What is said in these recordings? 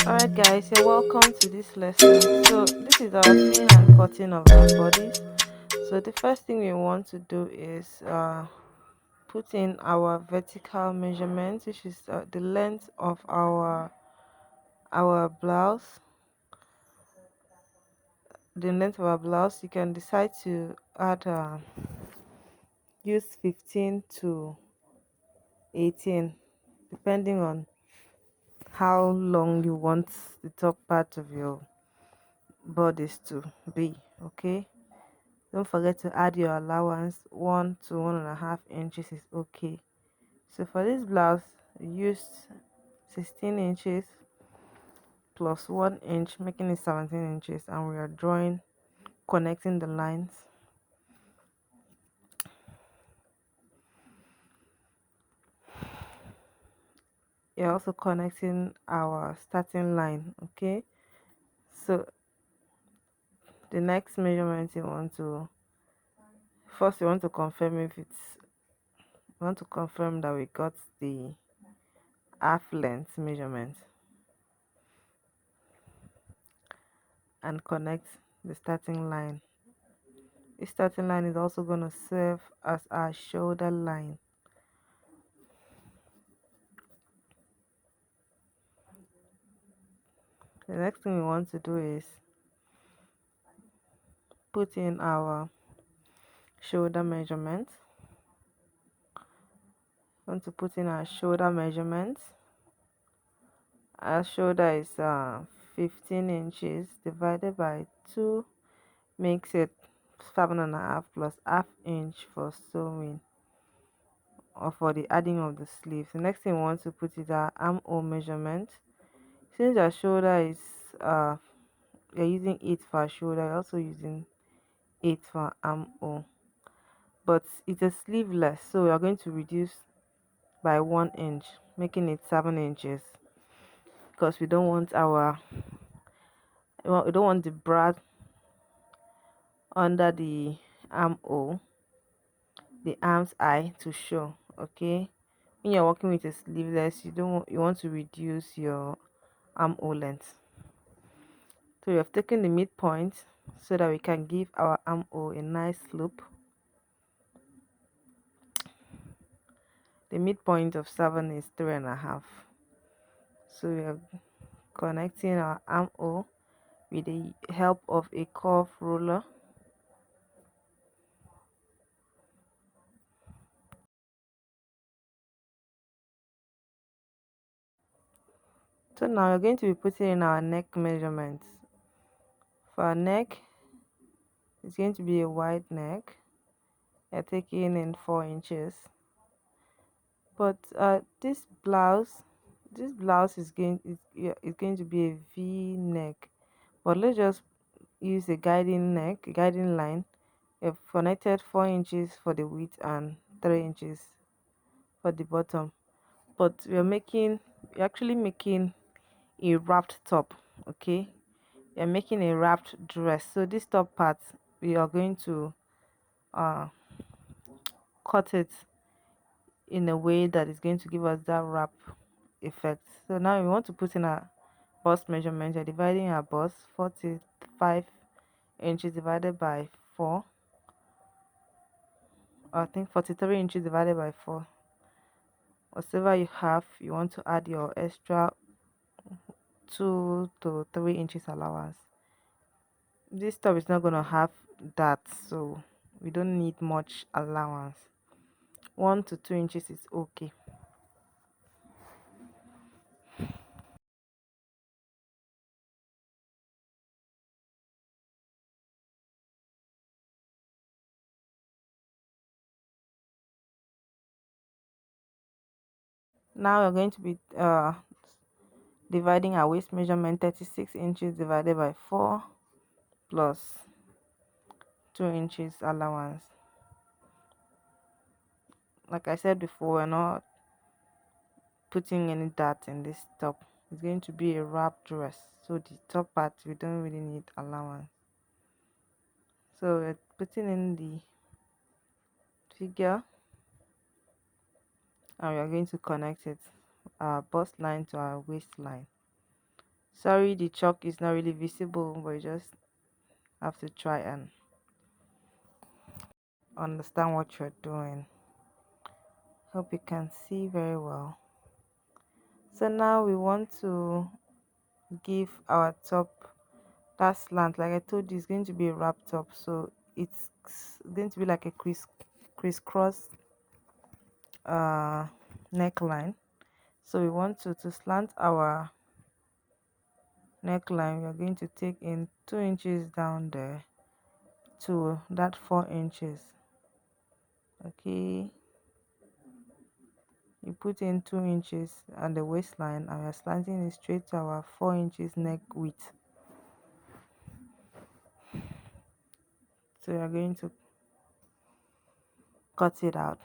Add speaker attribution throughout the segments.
Speaker 1: Alright guys, you're welcome to this lesson. So this is our freehand cutting of our bodies. So the first thing we want to do is put in our vertical measurement, which is the length of our blouse. The length of our blouse, you can decide to add use 15 to 18 depending on how long you want the top part of your bodice to be. Okay, don't forget to add your allowance. 1 to 1.5 inches is okay. So for this blouse we used 16 inches plus 1 inch, making it 17 inches, and we are drawing, connecting the lines. You're also connecting our starting line. Okay, so the next measurement, you want to confirm if it's you want to confirm that we got the half length measurement, and connect the starting line. This starting line is also going to serve as our shoulder line. The next thing we want to do is put in our shoulder measurement. We want to put in our shoulder measurement. Our shoulder is 15 inches divided by 2 makes it 7.5 plus half inch for sewing or for the adding of the sleeves. The next thing we want to put is our armhole measurement. Since your shoulder is you're using 8 for our shoulder, you're also using 8 for armhole, but it's a sleeveless, so we are going to reduce by 1 inch, making it 7 inches, because we don't want the bra under the armhole, the arm's eye to show. Okay, when you're working with a sleeveless, you want to reduce your armhole length. So we have taken the midpoint so that we can give our armhole a nice slope. The midpoint of 7 is 3.5. So we are connecting our armhole with the help of a curve ruler. So now we're going to be putting in our neck measurements. For our neck, it's going to be a wide neck. You're taking in 4 inches. But this blouse is going to be a V neck. But let's just use a guiding line. We've connected 4 inches for the width and 3 inches for the bottom. But we're actually making a wrapped top. Okay, we're making a wrapped dress. So this top part, we are going to uh cut it in a way that is going to give us that wrap effect. So now we want to put in our bust measurement. We're dividing our bust, 45 inches divided by 4, I think 43 inches divided by 4. Whatever you have, you want to add your extra 2 to 3 inches allowance. This top is not going to have that, so we don't need much allowance. 1 to 2 inches is okay. Now we're going to be dividing our waist measurement, 36 inches divided by 4 plus 2 inches allowance. Like I said before, we're not putting any dart in this top. It's going to be a wrap dress, so the top part we don't really need allowance. So we're putting in the figure, and we are going to connect it, our bust line to our waistline. Sorry, the chalk is not really visible, but you just have to try and understand what you're doing. Hope you can see very well. So now we want to give our top that slant. Like I told you, it's going to be a wrap top, so it's going to be like a crisscross uh neckline. So we want to slant our neckline. We are going to take in 2 inches down there to that 4 inches. Okay, you put in 2 inches on the waistline and we are slanting it straight to our 4 inches neck width. So we are going to cut it out.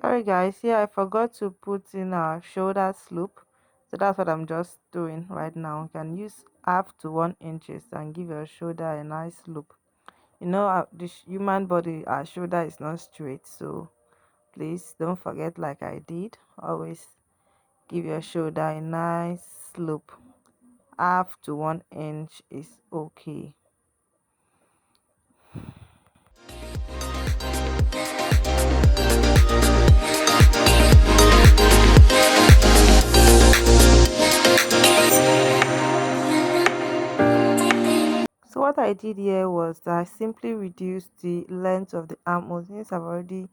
Speaker 1: Sorry guys, here I forgot to put in our shoulder slope. So that's what I'm just doing right now. You can use half to 1 inches and give your shoulder a nice slope. You know, the human body, our shoulder is not straight, so please don't forget, like I did, always give your shoulder a nice slope. Half to 1 inch is okay. So what I did here was that I simply reduced the length of the armhole since I've already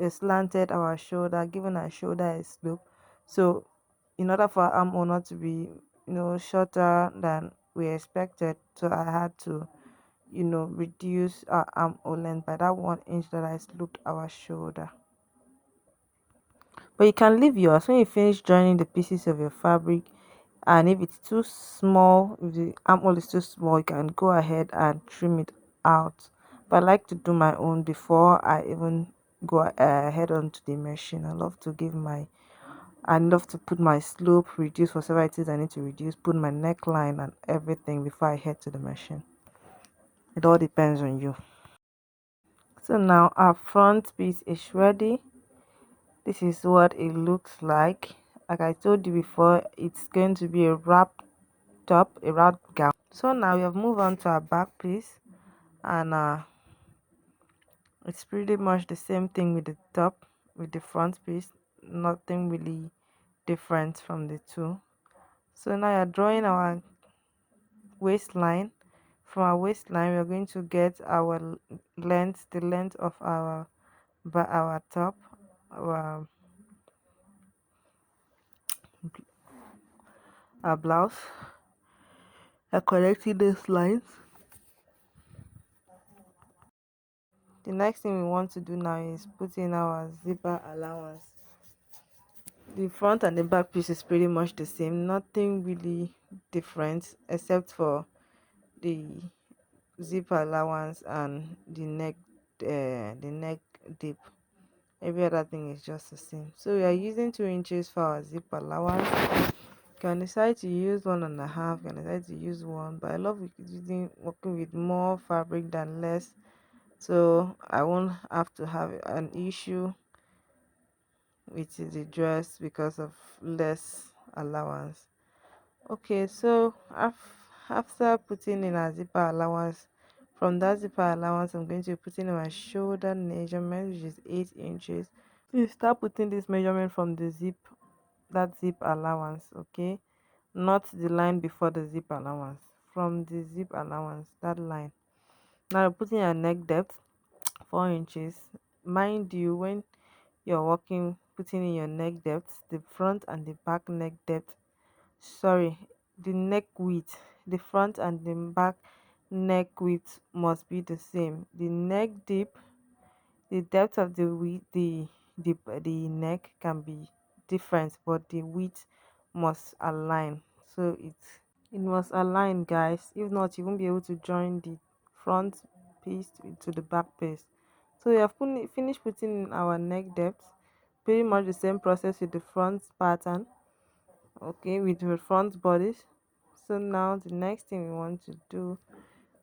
Speaker 1: slanted our shoulder, given our shoulder a slope. So in order for our armhole not to be, shorter than we expected, so I had to, reduce our armhole length by that 1 inch that I sloped our shoulder. But you can leave yours when you finish joining the pieces of your fabric, and if it's too small, if the armhole is too small, you can go ahead and trim it out. But I like to do my own before I even go ahead onto the machine. I love to put my slope, reduce whatever it is I need to reduce, put my neckline and everything before I head to the machine. It all depends on you. So now our front piece is ready. This is what it looks like I told you before, it's going to be a wrap top, a wrap gown. So now we have moved on to our back piece, and it's pretty much the same thing with the top, with the front piece. Nothing really different from the two. So now you're drawing our waistline. From our waistline, we're going to get our length, the length of our top, our our blouse. Connecting these lines. The next thing we want to do now is put in our zipper allowance. The front and the back piece is pretty much the same, nothing really different except for the zipper allowance and the neck dip. Every other thing is just the same. So we are using 2 inches for our zip allowance. You can decide to use 1.5, you can decide to use one, but I love working with more fabric than less, so I won't have to have an issue with the dress because of less allowance. Okay, so after putting in a zipper allowance, from that zipper allowance I'm going to put in my shoulder measurement, which is 8 inches. You start putting this measurement from the zip allowance, okay, not the line before the zip allowance, from the zip allowance, that line. Now you're putting your neck depth, 4 inches. Mind you, when you're working, putting in your neck depth, the front and the back neck depth, sorry, the neck width, the front and the back neck width must be the same. The neck deep, the depth of the width, the neck can be different, but the width must align. So it must align, guys. If not, you won't be able to join the front piece to the back piece. So we have finished putting in our neck depth. Pretty much the same process with the front pattern, okay, with the front bodice. So now the next thing we want to do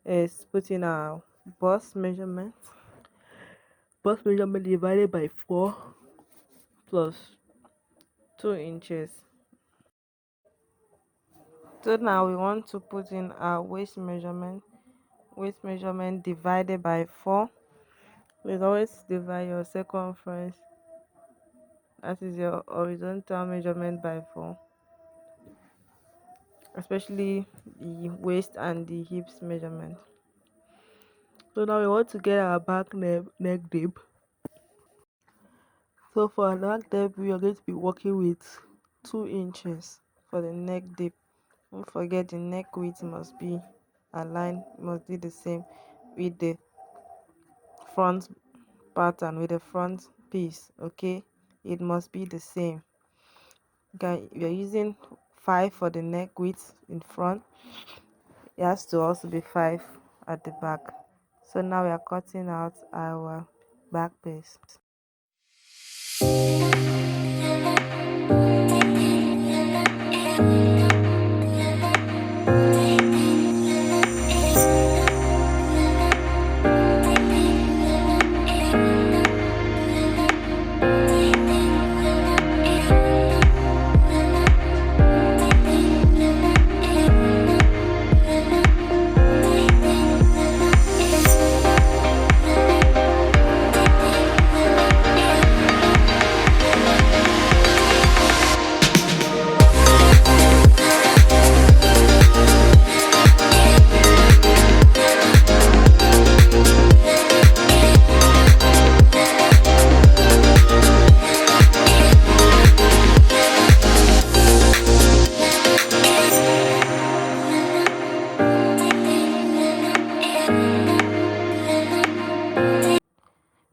Speaker 1: is put in our bust measurement divided by 4 plus 2 inches. So now we want to put in our waist measurement divided by 4. Please always divide your circumference, that is your horizontal measurement, by 4, especially the waist and the hips measurement. So now we want to get our back neck deep. So for our neck depth, we are going to be working with 2 inches for the neck deep. Don't forget the neck width must be aligned, must be the same with the front pattern, with the front piece, okay? It must be the same. Okay, we are using 5 for the neck width in front. It has to also be 5 at the back. So now we are cutting out our back piece.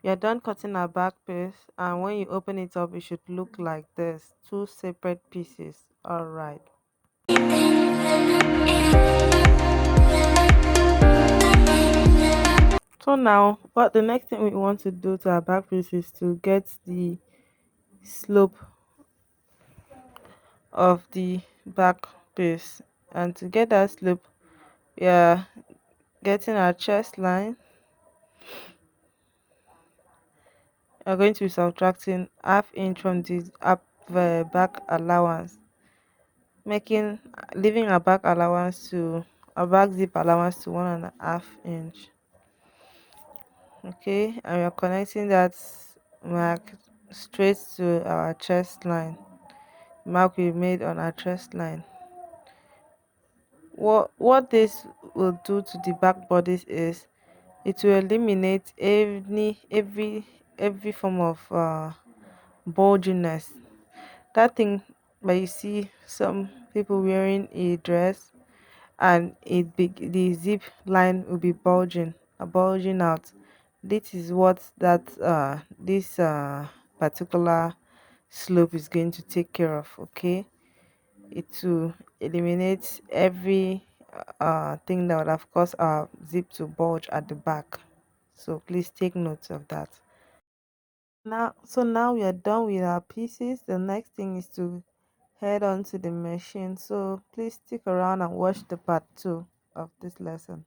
Speaker 1: We are done cutting our back piece, and when you open it up, it should look like this, two separate pieces. All right. So now, what the next thing we want to do to our back piece is to get the slope of the back piece, and to get that slope, we are getting our chest line. We are going to be subtracting half inch from the back allowance, making leaving our back allowance to our back zip allowance to 1.5 inch. Okay, and we are connecting that mark straight to our chest line, mark we made on our chest line. What this will do to the back bodice is it will eliminate every form of bulginess. That thing that you see some people wearing a dress, and the zip line will be bulging out. This is what this particular slope is going to take care of. Okay, it will eliminate every thing that would have caused our zip to bulge at the back. So please take note of that. Now we are done with our pieces. The next thing is to head on to the machine. So please stick around and watch the part 2 of this lesson.